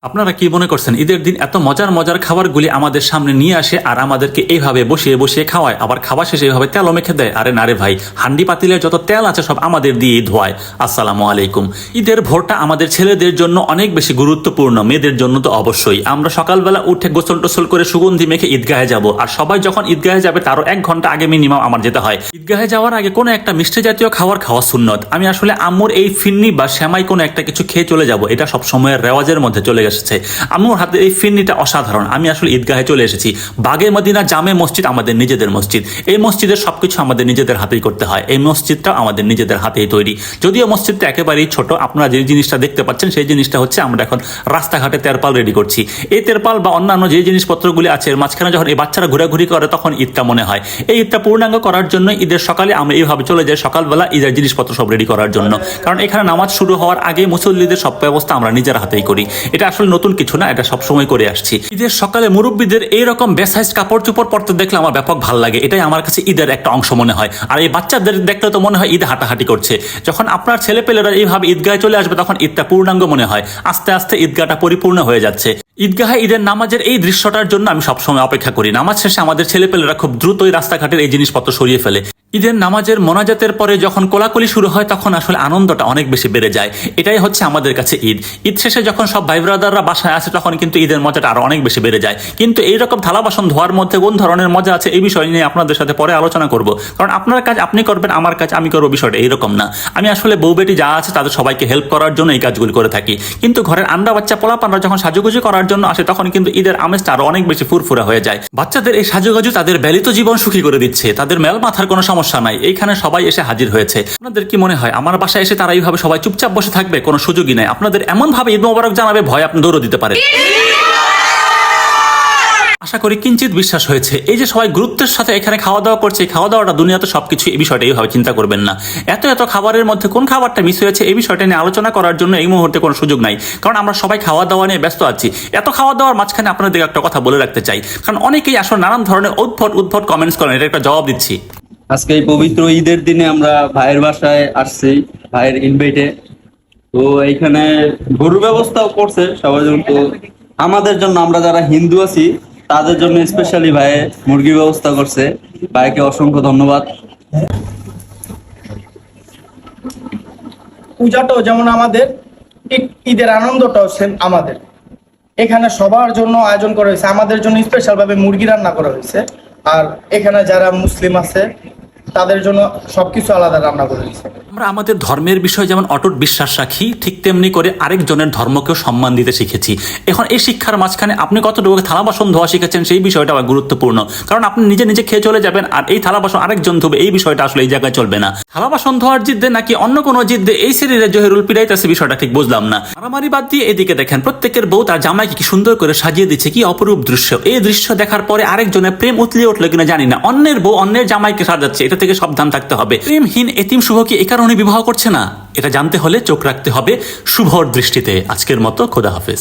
আপনারা কি মনে করছেন ঈদের দিন এত মজার মজার খাবারগুলি আমাদের সামনে নিয়ে আসে আর আমাদেরকে এইভাবে বসিয়ে বসিয়ে খাওয়ায়, আবার খাবার শেষে এইভাবে তেলও মেখে দেয়? আরে না রে ভাই, হান্ডি পাতিলের যত তেল আছে সব আমাদের দিয়েই ধোয়ায়। আসসালামু আলাইকুম। ঈদের ভোরটা আমাদের ছেলেদের জন্য অনেক বেশি গুরুত্বপূর্ণ, মেয়েদের জন্য তো অবশ্যই। আমরা সকালবেলা উঠে গোসল টোসল করে সুগন্ধি মেখে ঈদগাহে যাব, আর সবাই যখন ঈদগাহে যাবে তারও 1 ঘন্টা আগে মিনিমাম আমার যেতে হয়। ঈদগাহে যাওয়ার আগে কোনো একটা মিষ্টি জাতীয় খাবার খাওয়া সুন্নত। আমি আসলে আম্মুর এই ফিন্নি বা শ্যামাই কোনো একটা কিছু খেয়ে চলে যাব, এটা সব সময়ের রেওয়াজের মধ্যে চলে এসেছে। আম্মুর হাতে এই ফিন্নিটা অসাধারণ। আমি আসলে ঈদগাহে চলে এসেছি। বাগে মদিনা জামে মসজিদ আমাদের নিজেদের মসজিদ। এই মসজিদের সবকিছু আমাদের নিজেদের হাতেই করতে হয়। এই মসজিদটা আমাদের নিজেদের হাতেই তৈরি। যদিও মসজিদটা একেবারেই ছোট, আপনারা যে জিনিসটা দেখতে পাচ্ছেন সেই জিনিসটা হচ্ছে আমরা এখন রাস্তাঘাটে তেরপাল রেডি করছি। এই তেরপাল বা অন্যান্য যে জিনিসপত্রগুলি আছে এর মাঝখানে যখন এই বাচ্চারা ঘোরাঘুরি করে তখন ঈদটা মনে হয়। এই ঈদটা পূর্ণাঙ্গ করার জন্য ঈদের সকালে আমরা এইভাবে চলে যাই সকালবেলা ঈদের জিনিসপত্র সব রেডি করার জন্য, কারণ এখানে নামাজ শুরু হওয়ার আগে মুসল্লিদের সব ব্যবস্থা আমরা নিজের হাতেই করি। এটা আসলে নতুন কিছু না, এটা সবসময় করে আসছি। ঈদের সকালে মুরব্বীদের এইরকম বেসাইজ কাপড় চোপড় পরতে দেখলে আমার ব্যাপক ভালো লাগে। এটাই আমার কাছে ঈদের একটা অংশ মনে হয়। আর এই বাচ্চাদের দেখলে তো মনে হয় ঈদ হাঁটাহাঁটি করছে। যখন আপনার ছেলেপেলেরা এইভাবে ঈদগাহে চলে আসবে তখন ঈদটা পূর্ণাঙ্গ মনে হয়। আস্তে আস্তে ঈদগাহটা পরিপূর্ণ হয়ে যাচ্ছে। ঈদগাহে ঈদের নামাজের এই দৃশ্যটার জন্য আমি সবসময় অপেক্ষা করি। নামাজ শেষে আমাদের ছেলেপেলেরা খুব দ্রুতই রাস্তাঘাটের এই জিনিসপত্র সরিয়ে ফেলে। ঈদের নামাজের মোনাজাতের পরে যখন কোলাকুলি শুরু হয় তখন আসলে আনন্দটা অনেক বেশি বেড়ে যায়। এটাই হচ্ছে আমাদের কাছে ঈদ। ঈদ শেষে যখন সব ভাই ব্রাদাররা বাসায় আসে তখন কিন্তু ঈদের মজাটা আরো অনেক বেশি বেড়ে যায়। কিন্তু এইরকম থালা বাসন ধোয়ার মধ্যে কোন ধরনের মজা আছে এই বিষয় নিয়ে আপনাদের সাথে পরে আলোচনা করব, কারণ আপনার কাজ আপনি করবেন, আমার কাজ আমি করবো, বিষয়টা এইরকম না। আমি আসলে বউ বেটি যা আছে তাদের সবাইকে হেল্প করার জন্য এই কাজগুলি করে থাকি। কিন্তু ঘরের আন্ডা বাচ্চা পোলাপানরা যখন সাজুগুজু করার জন্য আসে তখন কিন্তু ঈদের আমেজটা আরো অনেক বেশি ফুরফুরা হয়ে যায়। বাচ্চাদের এই সাজুগুজু তাদের ব্যলিত জীবন সুখী করে দিচ্ছে। তাদের মেল মাথার কোনো সমস্যা নাই, এইখানে সবাই এসে হাজির হয়েছে। আপনাদের কি মনে হয় আমার বাসায় এসে তারা এইভাবে সবাই চুপচাপ বসে থাকবে? কোনো সুযোগই নাই। আপনাদের এমন ভাবে ঈদ মোবারক জানাবে ভয় আপনি দৌড় দিতে পারেন। আশা করি কিঞ্চিত বিশ্বাস হয়েছে। এই যে সবাই গুরুত্বের সাথে এখানে খাওয়া দাওয়া করছে, খাওয়া দাওয়াটা দুনিয়াতে সবকিছু, এই বিষয়টা এইভাবে চিন্তা করবেন না। এত এত খাবারের মধ্যে কোন খাবারটা মিস হয়েছে এই বিষয়টা নিয়ে আলোচনা করার জন্য এই মুহূর্তে কোনো সুযোগ নাই, কারণ আমরা সবাই খাওয়া দাওয়া নিয়ে ব্যস্ত আছি। এত খাওয়া দাওয়ার মাঝখানে আপনাদের একটা কথা বলে রাখতে চাই, কারণ অনেকেই আসলে নানান ধরনের উদ্ভট কমেন্টস করেন। এটা একটা জবাব দিচ্ছি। আজকে এই পবিত্র ঈদের দিনে আমরা ভাইয়ের বাসায় আসছি, ভাইয়ের ইনভাইটে। তো এইখানে গরুর ব্যবস্থাও করছে সবার জন্য। তো আমাদের জন্য, আমরা যারা হিন্দু আছি তাদের জন্য স্পেশালি ভাই মুরগির ব্যবস্থা করছে। ভাইকে অসংখ্য ধন্যবাদ। পূজাটাও যেমন আমাদের, ঠিক ঈদের আনন্দটাও সেম আমাদের। এখানে সবার জন্য আয়োজন করা হয়েছে, আমাদের জন্য স্পেশাল ভাবে মুরগি রান্না করা হয়েছে। আর এখানে যারা মুসলিম আছে তাদের জন্য সবকিছু আলাদা রান্না করা হয়েছে। আমরা আমাদের ধর্মের বিষয়ে যেমন অটুট বিশ্বাস রাখি, ঠিক তেমনি করে আরেকজনের ধর্মকেও সম্মান দিতে শিখেছি। এখন এই শিক্ষার মাঝখানে আপনি কতটুকু থালা বাসন ধোয়া শিখেছেন সেই বিষয়টা আবার গুরুত্বপূর্ণ, কারণ আপনি নিজে নিজে খেয়ে চলে যাবেন আর এই থালা বাসন আরেকজন ধোবে, এই বিষয়টা আসলে এই জায়গায় চলবে না। থালা বাসন ধোয়ার জিদ্দে নাকি অন্য কোনো জিদ্দে এই সিরিজের জহিরুল পিড়াইতেছে, বিষয়টা ঠিক বুঝলাম না। মারামারি বাদ দিয়ে এদিকে দেখেন প্রত্যেকের বউ তার জামাইকে কি সুন্দর করে সাজিয়ে দিচ্ছে, কি অপরূপ দৃশ্য। এই দৃশ্য দেখার পরে আরেকজনের প্রেম উতলিয়ে উঠলো কিনা জানি না। অন্যের বউ অন্যের জামাইকে সাজাচ্ছে, এটা থেকে সাবধান থাকতে হবে। প্রেমহীন এতিম শুভ কি এ কারণে বিবাহ করছে না? এটা জানতে হলে চোখ রাখতে হবে শুভর দৃষ্টিতে। আজকের মতো খোদা হাফেজ।